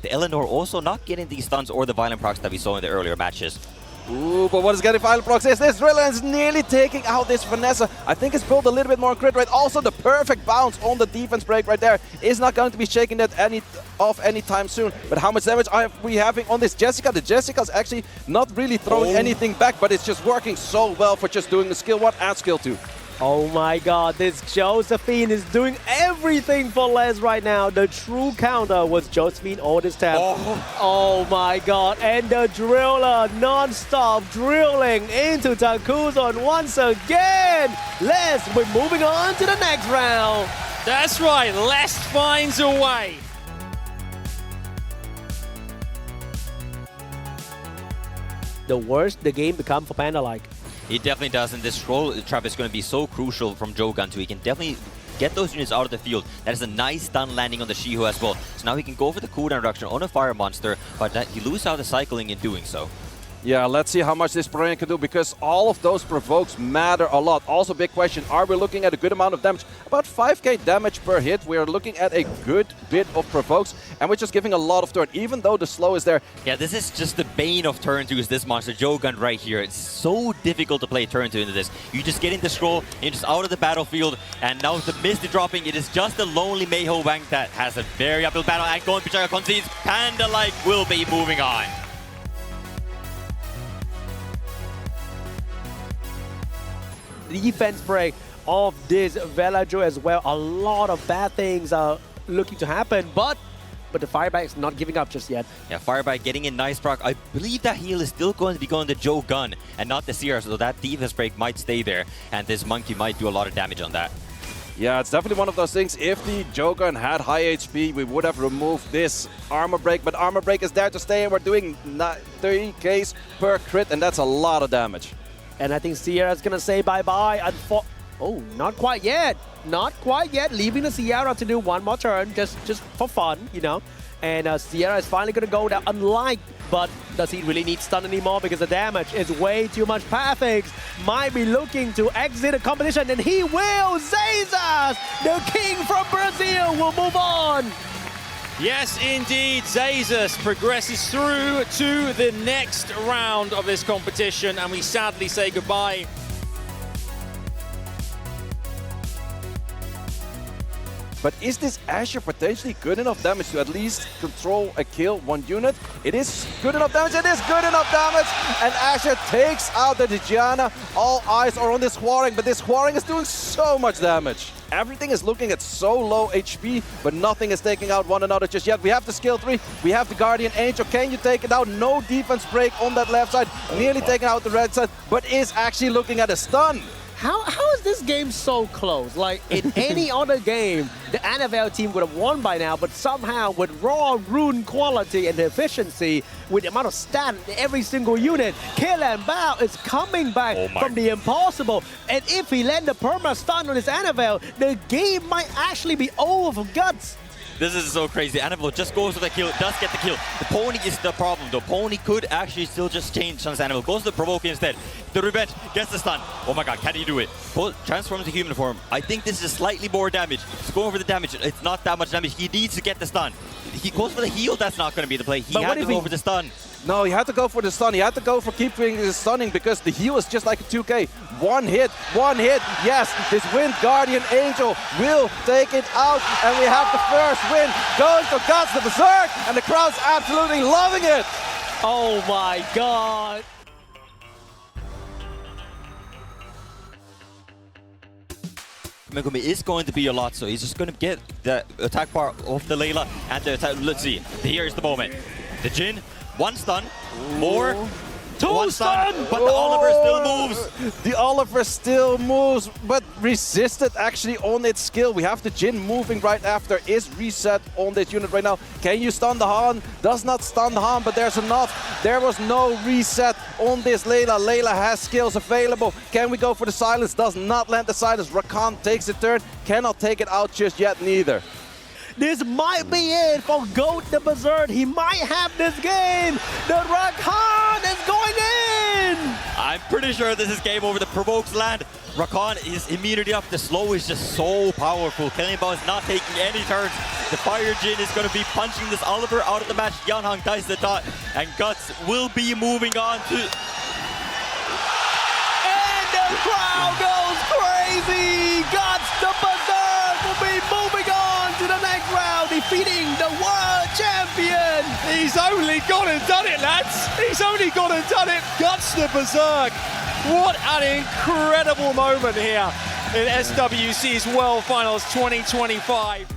The Eleanor also not getting these stuns or the violent procs that we saw in the earlier matches. Ooh, but what is getting violent procs is this Driller is nearly taking out this Vanessa. I think it's built a little bit more crit rate. Also, the perfect bounce on the defense break right there is not going to be shaking that off anytime soon. But how much damage are we having on this Jessica? The Jessica's actually not really throwing anything back, but it's just working so well for just doing the skill 1 and skill 2. Oh my god, this Josephine is doing everything for Les right now. The true counter was Josephine all this time. Oh my god, and the driller non-stop drilling into Takuzo, and once again, Les, we're moving on to the next round. That's right, Les finds a way. The worse the game becomes for Pandalik. It definitely does, and this scroll trap is going to be so crucial from Jogan too. He can definitely get those units out of the field. That is a nice stun landing on the Shiho as well. So now he can go for the cooldown reduction on a fire monster, but he loses out the cycling in doing so. Yeah, let's see how much this Brain can do, because all of those provokes matter a lot. Also, big question, are we looking at a good amount of damage? About 5k damage per hit. We are looking at a good bit of provokes, and we're just giving a lot of turn, even though the slow is there. Yeah, this is just the bane of turn 2 is this monster, Jogan right here. It's so difficult to play turn 2 into this. You just get in the scroll, and you're just out of the battlefield, and now the Misty dropping, it is just the lonely Mayho Wang that has a very uphill battle, and going Pichaka concedes, Pandalik will be moving on. Defense break of this Villager as well. A lot of bad things are looking to happen, but the Firebite is not giving up just yet. Yeah, Firebite getting in nice proc. I believe that heal is still going to be going to Joe Gun and not the Sierra, so that defense break might stay there, and this Monkey might do a lot of damage on that. Yeah, it's definitely one of those things. If the Jogan had high HP, we would have removed this armor break, but armor break is there to stay, and we're doing 30k per crit, and that's a lot of damage. And I think Sierra's gonna say bye-bye. Oh, not quite yet. Not quite yet. Leaving the Sierra to do one more turn, just for fun, you know. And Sierra is finally gonna go down, unlike, but does he really need stun anymore? Because the damage is way too much. Perfect might be looking to exit the competition, and he will! Zezas, the king from Brazil, will move on. Yes, indeed, Zezas progresses through to the next round of this competition, and we sadly say goodbye. But is this Asher potentially good enough damage to at least control a kill one unit? It is good enough damage, it is good enough damage! And Asher takes out the Digiana. All eyes are on this Hwoarang, but this Hwoarang is doing so much damage. Everything is looking at so low HP, but nothing is taking out one another just yet. We have the skill 3, we have the Guardian Angel. Can you take it out? No defense break on that left side. Nearly taking out the right side, but is actually looking at a stun. How is this game so close? Like, in any other game, the NFL team would have won by now, but somehow with raw rune quality and efficiency, with the amount of stat in every single unit, Kelianbao is coming back from the impossible. And if he land the perma stun on his NFL, the game might actually be over for guts. This is so crazy. Annabelle just goes for the kill, does get the kill. The pony is the problem. The pony could actually still just change on Annabelle. Goes to the provoke instead. The revenge gets the stun. Oh my god, can he do it? Transforms to human form. I think this is slightly more damage. He's going for the damage. It's not that much damage. He needs to get the stun. He goes for the heal. That's not going to be the play. He had to go for the stun. No, he had to go for the stun. He had to go for keeping the stunning because the heal is just like a 2k. One hit. Yes, this Wind Guardian Angel will take it out. And we have the first win going for Guts the Berserk. And the crowd's absolutely loving it. Oh my god. Megumi is going to be a lot, so he's just going to get the attack part of the Layla and the attack. Let's see. Here's the moment. The Jin, one stun, more, two stun, but the Oliver still moves. The Oliver still moves, but resisted actually on its skill. We have the Jin moving right after, is reset on this unit right now. Can you stun the Han? Does not stun the Han, but there's enough. There was no reset on this Layla. Layla has skills available. Can we go for the silence? Does not land the silence. Rakan takes the turn, cannot take it out just yet neither. This might be it for Goat the Berserk. He might have this game. The Raxxaz is going in. I I'm pretty sure this is game over. The provokes land. Rakan is immediately up. The slow is just so powerful. Kelianbao is not taking any turns. The Fire Jin is going to be punching this Oliver out of the match. Yanhang ties the dot, and Guts will be moving on to... And the crowd goes crazy! Guts the Berserk will be moving on to the next round, defeating the world champion! He's only gone and done it, lads! He's only gone and done it! Guts the Berserk! What an incredible moment here in SWC's World Finals 2025.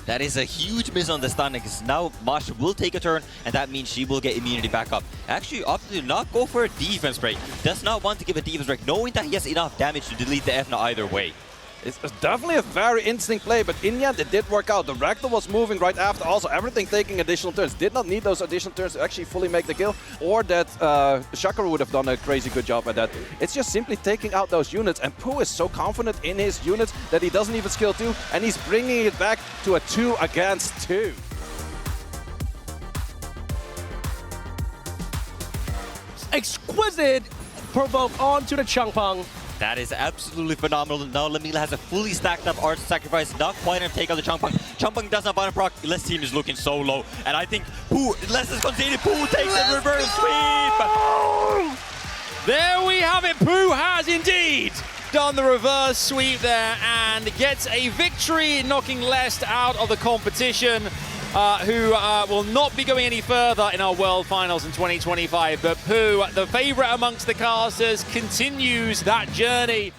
That is a huge misunderstanding because now Masha will take a turn, and that means she will get immunity back up. Actually opted to not go for a defense break. Does not want to give a defense break, knowing that he has enough damage to delete the Efna either way. It's definitely a very interesting play, but in the end it did work out. The Ragdoll was moving right after, also everything taking additional turns. Did not need those additional turns to actually fully make the kill, or that Shakara would have done a crazy good job at that. It's just simply taking out those units, and Pooh is so confident in his units that he doesn't even skill 2, and he's bringing it back to a 2 against 2. Exquisite provoke onto the Changpeng. That is absolutely phenomenal. Now Lamila has a fully stacked up Arch Sacrifice, not quite enough to take out the Changpeng. Changpeng does not bottom proc. Les team is looking so low, and I think Pooh, Les is conceded. Pooh takes the reverse sweep. There we have it. Pooh has indeed done the reverse sweep there and gets a victory, knocking Lest out of the competition. Who will not be going any further in our World Finals in 2025. But Pooh, the favourite amongst the casters, continues that journey.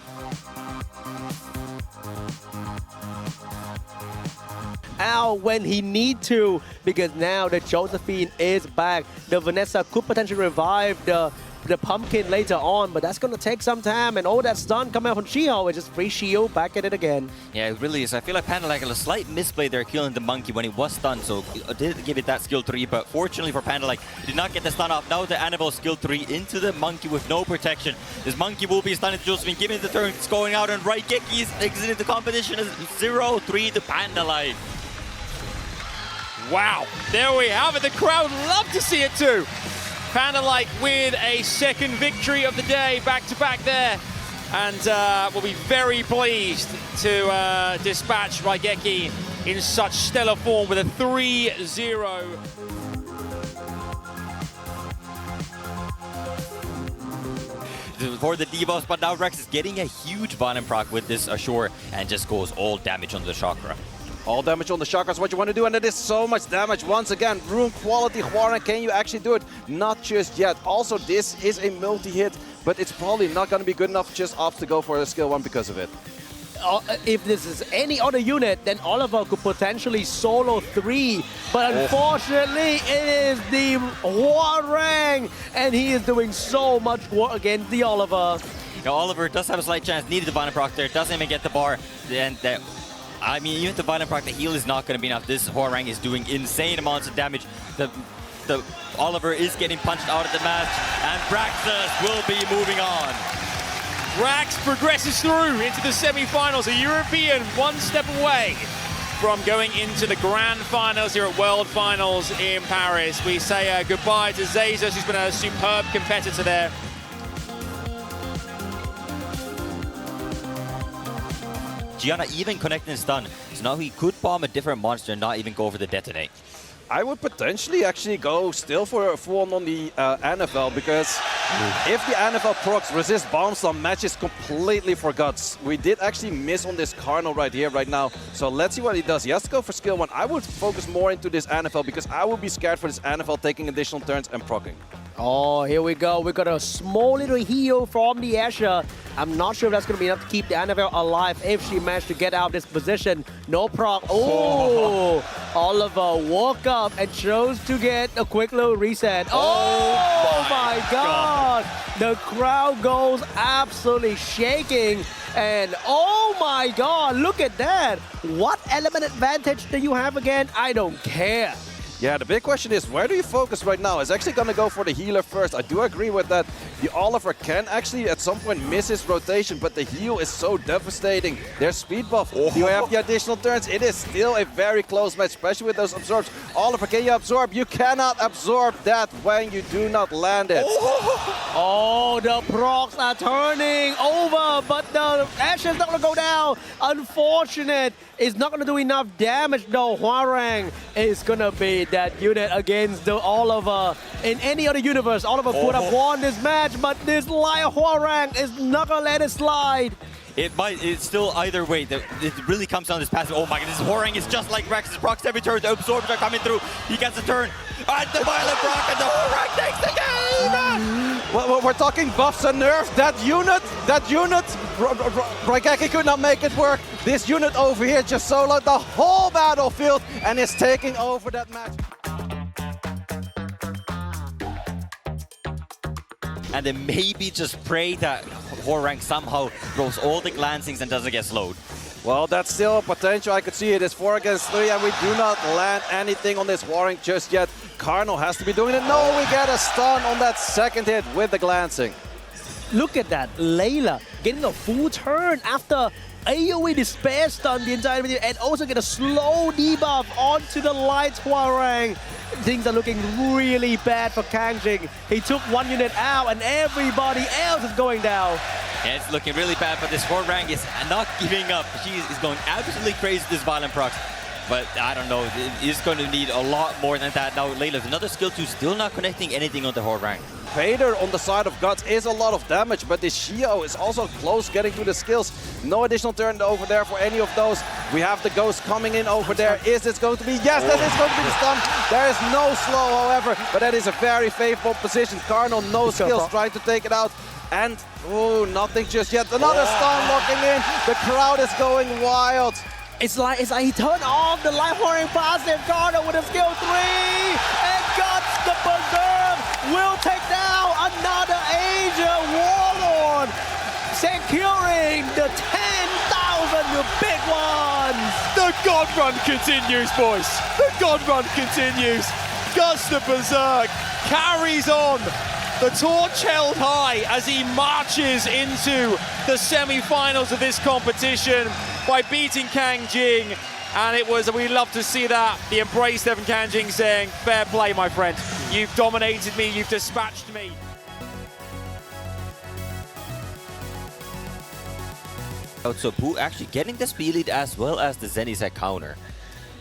Out when he need to, because now the Josephine is back. The Vanessa could potentially revive the Pumpkin later on, but that's going to take some time, and all that stun coming out from Shiho is just free shield back at it again. Yeah, it really is. I feel like Pandalik had a slight misplay there killing the monkey when he was stunned, so did give it that skill 3, but fortunately for Pandalik, did not get the stun off. Now the Annabelle skill 3 into the monkey with no protection. This monkey will be stunned to Josephine, giving the turn, it's going out, and Raigeki is exiting the competition as 0-3 to Pandalik. Wow, there we have it. The crowd love to see it too. Pandalik with a second victory of the day, back-to-back there. And we'll be very pleased to dispatch Raigeki in such stellar form with a 3-0. For the debuffs, but now Rex is getting a huge bottom proc with this Ashore and just goes all damage on the chakra. All damage on the chakra is what you want to do, and it is so much damage. Once again, rune quality. Huarang, can you actually do it? Not just yet. Also, this is a multi-hit, but it's probably not going to be good enough just off to go for a skill 1 because of it. If this is any other unit, then Oliver could potentially solo 3. But unfortunately, it is the Huarang, and he is doing so much work against the Oliver. Now, Oliver does have a slight chance. Needed the bottom proc there. Doesn't even get the bar. And I mean, even the violent proc, the heal is not going to be enough. This Huarang is doing insane amounts of damage. The Oliver is getting punched out of the match, and Raxxaz will be moving on. Rax progresses through into the semi-finals, a European one step away from going into the grand finals here at World Finals in Paris. We say goodbye to Zezas, who's been a superb competitor there. Gianna even connecting stun, so now he could bomb a different monster and not even go for the detonate. I would potentially actually go still for a full on the NFL, because if the NFL procs resist bomb stun, match is completely for Guts. We did actually miss on this Cardinal right here, right now. So let's see what he does. He has to go for skill 1. I would focus more into this NFL, because I would be scared for this NFL taking additional turns and proccing. Oh, here we go. We got a small little heal from the Asher. I'm not sure if that's going to be enough to keep the Annabelle alive if she managed to get out of this position. No proc. Oh, Oliver woke up and chose to get a quick little reset. Oh my God. The crowd goes absolutely shaking. And oh my God, look at that. What element advantage do you have again? I don't care. Yeah, the big question is, where do you focus right now? Is actually going to go for the healer first. I do agree with that. The Oliver can actually at some point miss his rotation, but the heal is so devastating. Their speed buff, you have the additional turns. It is still a very close match, especially with those absorbs. Oliver, can you absorb? You cannot absorb that when you do not land it. Oh, the procs are turning over, but the Ashe is not going to go down. Unfortunate. It's not going to do enough damage, though. Hwarang is going to be that unit against the Oliver. In any other universe, Oliver could have won this match, but this Lion Hwarang is not going to let it slide. It's still either way. It really comes down to this passive. Oh my god, this Hwarang is just like Raxxaz. Procs every turn. The absorbs are coming through. He gets a turn. And the violent proc and the Hwarang takes the game! Well, we're talking buffs and nerfs. That unit, Raigeki could not make it work. This unit over here just soloed the whole battlefield and is taking over that match. And then maybe just pray that Hwarang somehow throws all the glancings and doesn't get slowed. Well, that's still a potential. I could see it. It's 4 against 3, and we do not land anything on this Hwarang just yet. Karno has to be doing it. No, we get a stun on that second hit with the glancing. Look at that. Layla getting a full turn after AoE Despair stun the entire video and also get a slow debuff onto the light Hwarang. Things are looking really bad for Kangjing. He took one unit out and everybody else is going down. Yeah, it's looking really bad, but this Hwarang is not giving up. She is going absolutely crazy with this violent procs. But I don't know, it is going to need a lot more than that. Now Layla's another skill 2, still not connecting anything on the Hwarang. Vader on the side of Guts is a lot of damage, but this Shio is also close getting to the skills. No additional turn over there for any of those. We have the Ghost coming in over there. Is this going to be? Yes, that is going to be the stun. There is no slow, however, but that is a very favorable position. Karno, no skills, trying to take it out. And, oh, nothing just yet. Another stun locking in. The crowd is going wild. It's like he turned off the life Hwarang passive. Karno with a skill 3 and Guts the Berserk will take down another Asia Warlord, securing the 10,000 big ones. The God Run continues, boys. The God Run continues. Guts the Berserk carries on. The torch held high as he marches into the semi-finals of this competition by beating Kangjing. And it was, we love to see that. The embrace Devin Kangjing saying, fair play, my friend. You've dominated me, you've dispatched me. So Pooh actually getting the speed lead as well as the Zenitech counter.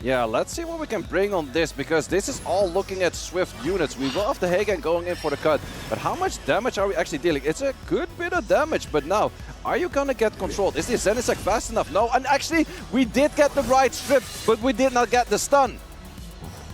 Yeah, let's see what we can bring on this, because this is all looking at swift units. We will have the Hagen going in for the cut, but how much damage are we actually dealing? It's a good bit of damage, but now, are you gonna get controlled? Is the Zenitech fast enough? No, and actually, we did get the right strip, but we did not get the stun.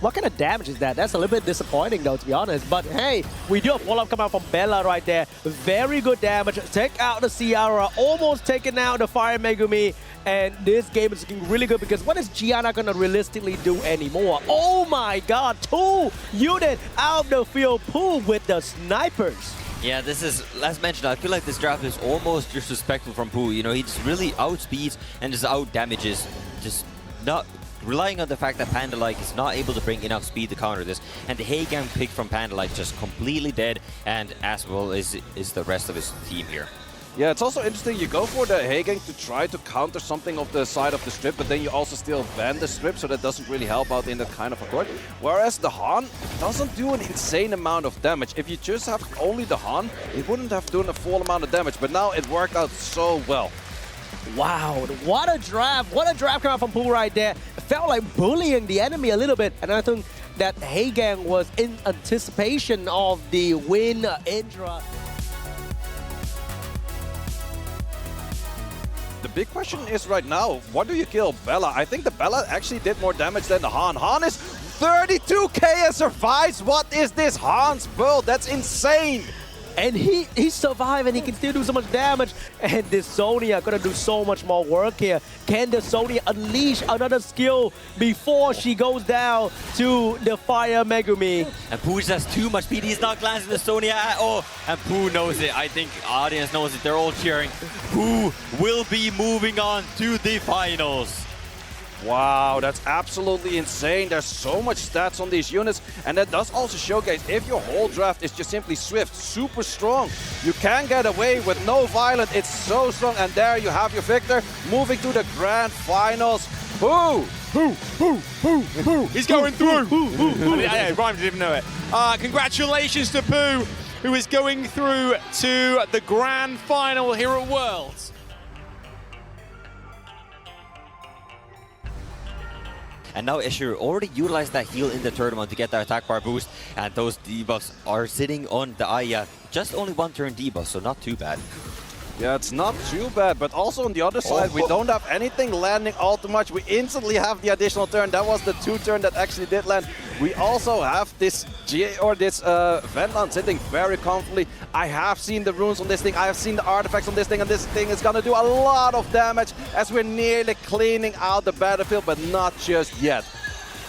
What kind of damage is that? That's a little bit disappointing, though, to be honest. But hey, we do have follow-up come out from Bella right there. Very good damage. Take out the Ciara, almost taking out the Fire Megumi. And this game is looking really good, because what is Gianna going to realistically do anymore? Oh my god, 2 units out of the field. Pooh with the snipers. Yeah, this is, as mentioned, I feel like this draft is almost disrespectful from Pooh. You know, he just really outspeeds and just out-damages. Just not relying on the fact that Pandalik is not able to bring enough speed to counter this. And the Hagen pick from Pandalik just completely dead, and as well is the rest of his team here. Yeah, it's also interesting, you go for the Hagen to try to counter something of the side of the strip, but then you also still ban the strip, so that doesn't really help out in that kind of accord. Whereas the Han doesn't do an insane amount of damage. If you just have only the Han, it wouldn't have done a full amount of damage, but now it worked out so well. Wow, what a draft. What a draft coming out from Pooh right there. It felt like bullying the enemy a little bit, and I think that Hagen was in anticipation of the win Indra. The big question is right now, what do you kill Bella? I think the Bella actually did more damage than the Han. Han is 32k and survives. What is this Han's build? That's insane. And he survived, and he can still do so much damage. And this Sonya gonna do so much more work here. Can the Sonya unleash another skill before she goes down to the Fire Megumi? And Pooh just has too much speed. He's not glancing the Sonya at all. And Pooh knows it. I think audience knows it. They're all cheering. Pooh will be moving on to the finals. Wow, that's absolutely insane. There's so much stats on these units, and that does also showcase if your whole draft is just simply Swift, super strong, you can get away with no violent. It's so strong, and there you have your victor moving to the grand finals. Boo! He's going through. Yeah, Rhyme didn't even know it. Congratulations to Pooh, who is going through to the grand final here at Worlds. And now Escher already utilized that heal in the tournament to get that attack bar boost, and those debuffs are sitting on the Aya. Just only one turn debuff, so not too bad. Yeah, it's not too bad, but also on the other side, we don't have anything landing all too much. We instantly have the additional turn. That was the 2-turn that actually did land. We also have this Venland sitting very comfortably. I have seen the runes on this thing. I have seen the artifacts on this thing, and this thing is gonna do a lot of damage as we're nearly cleaning out the battlefield, but not just yet.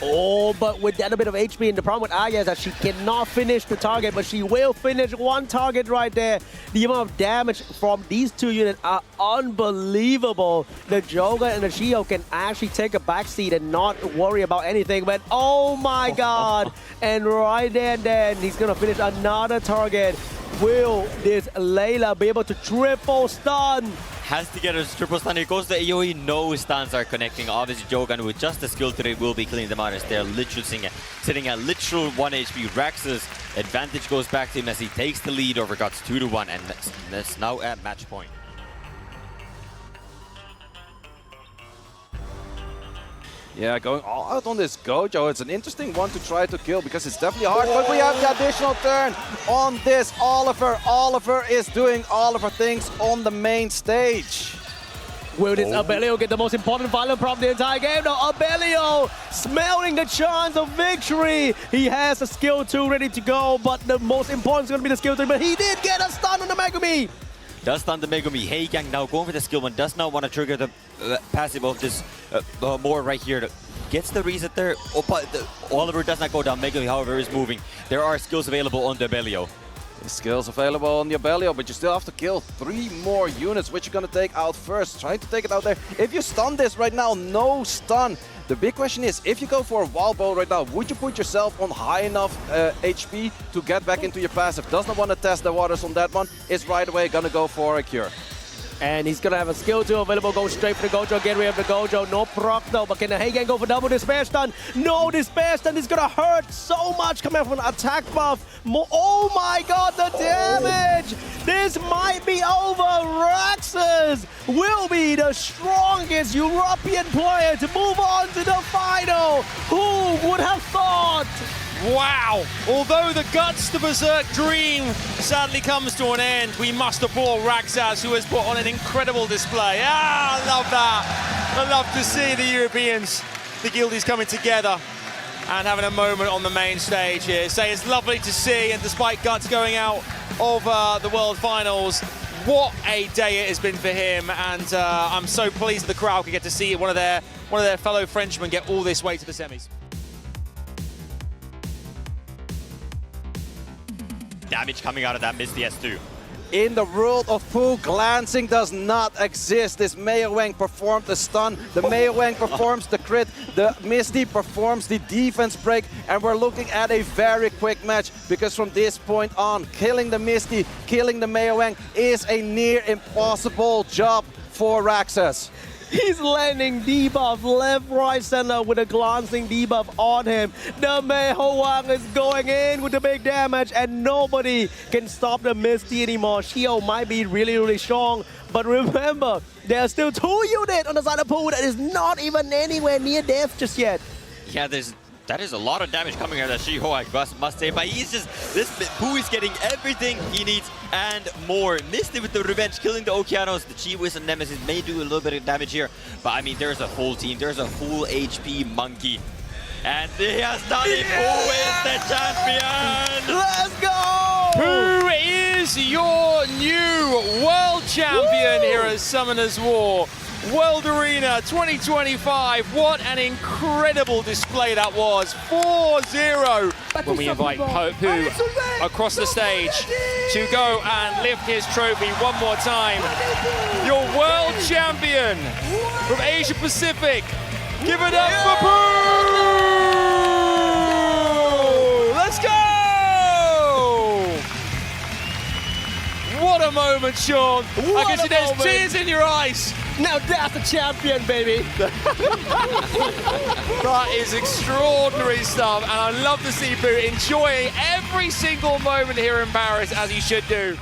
Oh, but with that a bit of HP, and the problem with Aya is that she cannot finish the target, but she will finish one target right there. The amount of damage from these two units are unbelievable. The Joker and the Shio can actually take a backseat and not worry about anything, but oh my god. And right there and then, he's gonna finish another target. Will this Layla be able to triple stun? Has to get a triple stun. Here goes the AoE. No stuns are connecting. Obviously, Jogan with just the skill today will be cleaning them out as they're literally sitting at literal 1 HP. Raxxaz advantage goes back to him as he takes the lead over Guts 2-1, and that's now at match point. Yeah, going all out on this Gojo. It's an interesting one to try to kill because it's definitely hard, but we have the additional turn on this Oliver. Oliver is doing Oliver things on the main stage. Will this Abelio get the most important violent from the entire game? No, Abelio smelling the chance of victory. He has a skill 2 ready to go, but the most important is going to be the skill 3, but he did get a stun on the Megumi. Does stun the Megumi. Heigang now going for the skill 1. Does not want to trigger the passive of this more right here. Gets the reset there. Oh, but Oliver does not go down. Megumi, however, is moving. There are skills available on the Abelio. Skills available on the Abelio, but you still have to kill 3 more units, which you're going to take out first. Trying to take it out there. If you stun this right now, no stun. The big question is, if you go for a wild bow right now, would you put yourself on high enough HP to get back into your passive? Does not want to test the waters on that one. Is right away going to go for a cure. And he's going to have a skill 2 available, go straight for the Gojo, get rid of the Gojo. No proc though, but can the Heigang go for double Despair Stun? No, Despair Stun is going to hurt so much coming from an attack buff. Oh my god, the damage! This might be over. Raxxaz will be the strongest European player to move on to the final. Who would have thought? Wow! Although the Guts to Berserk dream sadly comes to an end, we must applaud Raxxaz, who has put on an incredible display. Ah, I love that! I love to see the Europeans, the Guildies coming together and having a moment on the main stage here. So it's lovely to see, and despite Guts going out of the World Finals, what a day it has been for him, and I'm so pleased the crowd could get to see one of their fellow Frenchmen get all this way to the semis. Damage coming out of that Misty S2. In the world of Pooh, glancing does not exist. This Meo Wang performed the stun, the Meo Wang performs the crit, the Misty performs the defense break, and we're looking at a very quick match because from this point on, killing the Misty, killing the Meo Wang is a near impossible job for Raxxaz. He's landing debuff left, right, center with a glancing debuff on him. The Meo Wang is going in with the big damage, and nobody can stop the Misty anymore. Shio might be really, really strong, but remember, there are still 2 units on the side of Pooh that is not even anywhere near death just yet. Yeah, that is a lot of damage coming out of Shiho, I must say, but Pooh is getting everything he needs and more. Misty with the revenge, killing the Okeanos. The Chi-Wiz and Nemesis may do a little bit of damage here, but I mean, there's a full team. There's a full HP Monkey. And he has done it. Pooh is the champion! Let's go! Who is your new world champion here at Summoners War? World Arena 2025, what an incredible display that was, 4-0. When we invite Pooh across the stage to go and lift his trophy one more time. Your world champion from Asia Pacific, Give it up for Pooh! Let's go! What a moment, Sean. I can see there's tears in your eyes. Now that's a champion, baby. That is extraordinary stuff, and I love to see Pooh enjoying every single moment here in Paris, as he should do.